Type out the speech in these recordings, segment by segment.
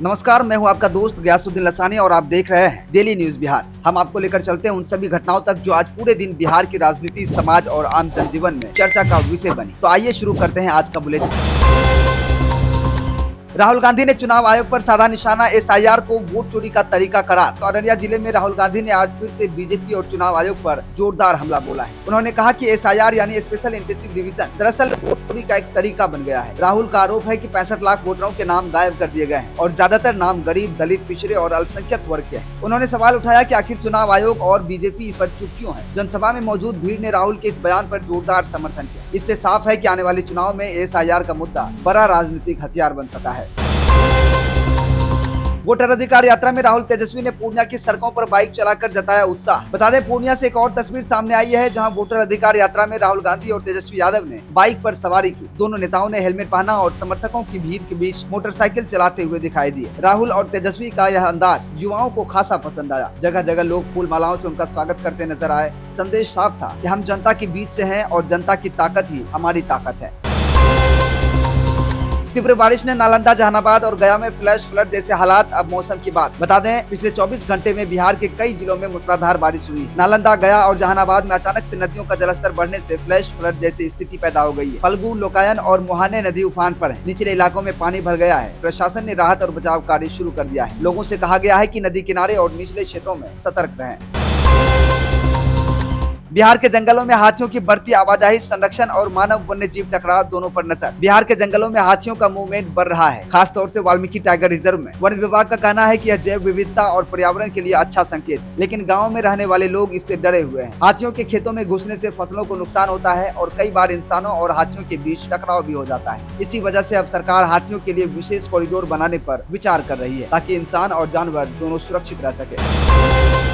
नमस्कार, मैं हूं आपका दोस्त गयासुद्दीन लसानी और आप देख रहे हैं डेली न्यूज बिहार। हम आपको लेकर चलते हैं उन सभी घटनाओं तक जो आज पूरे दिन बिहार की राजनीति, समाज और आम जनजीवन में चर्चा का विषय बनी। तो आइए शुरू करते हैं आज का बुलेटिन। राहुल गांधी ने चुनाव आयोग पर साधा निशाना, एसआईआर को वोट चोरी का तरीका करार। तो अररिया जिले में राहुल गांधी ने आज फिर से बीजेपी और चुनाव आयोग पर जोरदार हमला बोला है। उन्होंने कहा कि एसआईआर यानी स्पेशल इंटेंसिव डिवीजन दरअसल वोट चोरी का एक तरीका बन गया है। राहुल का आरोप है कि 65 लाख वोटरों के नाम गायब कर दिए गए हैं और ज्यादातर नाम गरीब, दलित, पिछड़े और अल्पसंख्यक वर्ग के हैं। उन्होंने सवाल उठाया कि आखिर चुनाव आयोग और बीजेपी इस पर चुप क्यों है। जनसभा में मौजूद भीड़ ने राहुल के इस बयान पर जोरदार समर्थन किया। इससे साफ है कि आने वाले चुनाव में एसआईआर का मुद्दा बड़ा राजनीतिक हथियार बन सकता है। वोटर अधिकार यात्रा में राहुल तेजस्वी ने पूर्णिया की सड़कों पर बाइक चलाकर जताया उत्साह। बता दें, पूर्णिया से एक और तस्वीर सामने आई है जहां वोटर अधिकार यात्रा में राहुल गांधी और तेजस्वी यादव ने बाइक पर सवारी की। दोनों नेताओं ने हेलमेट पहना और समर्थकों की भीड़ के बीच मोटरसाइकिल चलाते हुए दिखाई दिए। राहुल और तेजस्वी का यह अंदाज युवाओं को खासा पसंद आया। जगह जगह लोग फूल मालाओं से उनका स्वागत करते नजर आए। संदेश साफ था कि हम जनता के बीच से हैं और जनता की ताकत ही हमारी ताकत है। तीव्र बारिश ने नालंदा, जहानाबाद और गया में फ्लैश फ्लड जैसे हालात। अब मौसम की बात बता दें, पिछले 24 घंटे में बिहार के कई जिलों में मूसलाधार बारिश हुई। नालंदा, गया और जहानाबाद में अचानक से नदियों का जलस्तर बढ़ने से फ्लैश फ्लड जैसी स्थिति पैदा हो गई है। फल्गु, लोकायन और मुहाने नदी उफान पर है। निचले इलाकों में पानी भर गया है। प्रशासन ने राहत और बचाव कार्य शुरू कर दिया है। लोगों से कहा गया है कि नदी किनारे और निचले क्षेत्रों में सतर्क रहें। बिहार के जंगलों में हाथियों की बढ़ती आवाजाही, संरक्षण और मानव वन्य जीव टकराव दोनों पर नजर। बिहार के जंगलों में हाथियों का मूवमेंट बढ़ रहा है, खासतौर से वाल्मीकि टाइगर रिजर्व में। वन विभाग का कहना है कि यह जैव विविधता और पर्यावरण के लिए अच्छा संकेत, लेकिन गाँव में रहने वाले लोग इससे डरे हुए हैं। हाथियों के खेतों में घुसने से फसलों को नुकसान होता है और कई बार इंसानों और हाथियों के बीच टकराव भी हो जाता है। इसी वजह से अब सरकार हाथियों के लिए विशेष कॉरिडोर बनाने पर विचार कर रही है ताकि इंसान और जानवर दोनों सुरक्षित रह सके।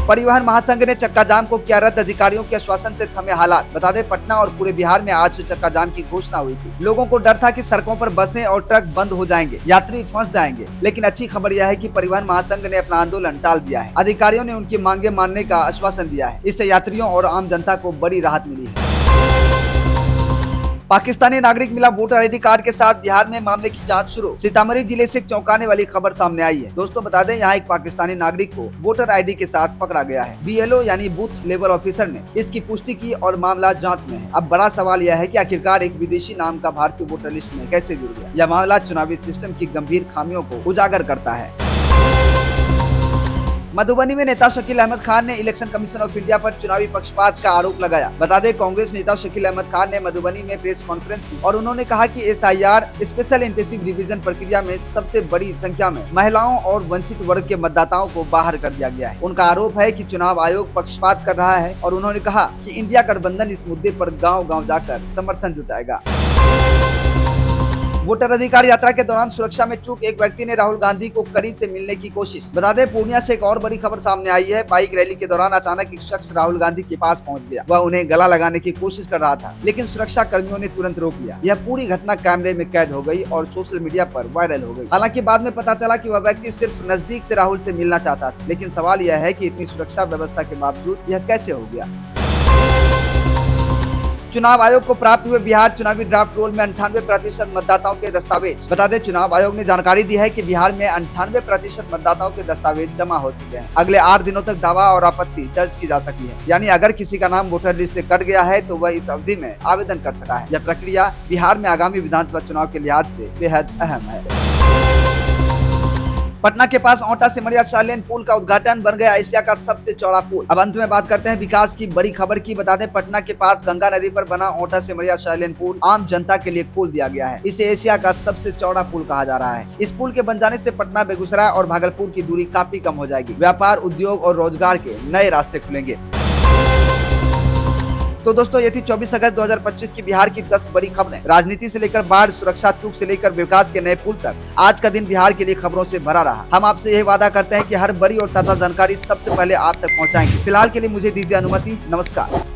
परिवहन महासंघ ने चक्का जाम को किया रद्द, अधिकारियों के आश्वासन से थमे हालात। बता दें, पटना और पूरे बिहार में आज से चक्का जाम की घोषणा हुई थी। लोगों को डर था कि सड़कों पर बसें और ट्रक बंद हो जाएंगे, यात्री फंस जाएंगे, लेकिन अच्छी खबर यह है कि परिवहन महासंघ ने अपना आंदोलन टाल दिया है। अधिकारियों ने उनकी मांगे मानने का आश्वासन दिया है। इससे यात्रियों और आम जनता को बड़ी राहत मिली है। पाकिस्तानी नागरिक मिला वोटर आईडी कार्ड के साथ, बिहार में मामले की जांच शुरू। सीतामढ़ी जिले से एक चौंकाने वाली खबर सामने आई है। दोस्तों बता दें, यहाँ एक पाकिस्तानी नागरिक को वोटर आईडी के साथ पकड़ा गया है। बीएलओ यानी बूथ लेवल ऑफिसर ने इसकी पुष्टि की और मामला जांच में है। अब बड़ा सवाल यह है कि आखिरकार एक विदेशी नाम का भारतीय वोटर लिस्ट में कैसे जुड़ गया। यह मामला चुनावी सिस्टम की गंभीर खामियों को उजागर करता है। मधुबनी में नेता शकील अहमद खान ने इलेक्शन कमीशन ऑफ इंडिया पर चुनावी पक्षपात का आरोप लगाया। बता दें, कांग्रेस नेता शकील अहमद खान ने मधुबनी में प्रेस कॉन्फ्रेंस की और उन्होंने कहा कि एसआईआर स्पेशल इंटेंसिव डिवीजन प्रक्रिया में सबसे बड़ी संख्या में महिलाओं और वंचित वर्ग के मतदाताओं को बाहर कर दिया गया है। उनका आरोप है कि चुनाव आयोग पक्षपात कर रहा है और उन्होंने कहा कि इंडिया गठबंधन इस मुद्दे पर गाँव-गाँव जाकर समर्थन जुटाएगा। वोटर अधिकार यात्रा के दौरान सुरक्षा में चूक, एक व्यक्ति ने राहुल गांधी को करीब से मिलने की कोशिश। बता दें, पूर्णिया से एक और बड़ी खबर सामने आई है। बाइक रैली के दौरान अचानक एक शख्स राहुल गांधी के पास पहुंच गया। वह उन्हें गला लगाने की कोशिश कर रहा था, लेकिन सुरक्षा कर्मियों ने तुरंत रोक लिया। यह पूरी घटना कैमरे में कैद हो गई और सोशल मीडिया पर वायरल हो गई। हालांकि बाद में पता चला कि वह व्यक्ति सिर्फ नजदीक से राहुल से मिलना चाहता था, लेकिन सवाल यह है कि इतनी सुरक्षा व्यवस्था के बावजूद यह कैसे हो गया। चुनाव आयोग को प्राप्त हुए बिहार चुनावी ड्राफ्ट रोल में 98% मतदाताओं के दस्तावेज। बता दें, चुनाव आयोग ने जानकारी दी है कि बिहार में 98% मतदाताओं के दस्तावेज जमा हो चुके हैं। अगले 8 दिनों तक दावा और आपत्ति दर्ज की जा सकती है। यानी अगर किसी का नाम वोटर लिस्ट से कट गया है तो वह इस अवधि में आवेदन कर सकता है। यह प्रक्रिया बिहार में आगामी विधानसभा चुनाव के लिहाज से बेहद अहम है। पटना के पास औंटा सिमरिया 4 लेन पुल का उद्घाटन, बन गया एशिया का सबसे चौड़ा पुल। अब अंत में बात करते हैं विकास की बड़ी खबर की। बता दें, पटना के पास गंगा नदी पर बना औंटा सिमरिया 4 लेन पुल आम जनता के लिए खोल दिया गया है। इसे एशिया का सबसे चौड़ा पुल कहा जा रहा है। इस पुल के बन जाने से पटना, बेगूसराय और भागलपुर की दूरी काफी कम हो जाएगी। व्यापार, उद्योग और रोजगार के नए रास्ते खुलेंगे। तो दोस्तों, ये थी 24 अगस्त 2025 की बिहार की 10 बड़ी खबरें। राजनीति से लेकर बाढ़, सुरक्षा, चूक से लेकर विकास के नए पुल तक, आज का दिन बिहार के लिए खबरों से भरा रहा। हम आपसे यही वादा करते हैं कि हर बड़ी और ताजा जानकारी सबसे पहले आप तक पहुंचाएंगे। फिलहाल के लिए मुझे दीजिए अनुमति। नमस्कार।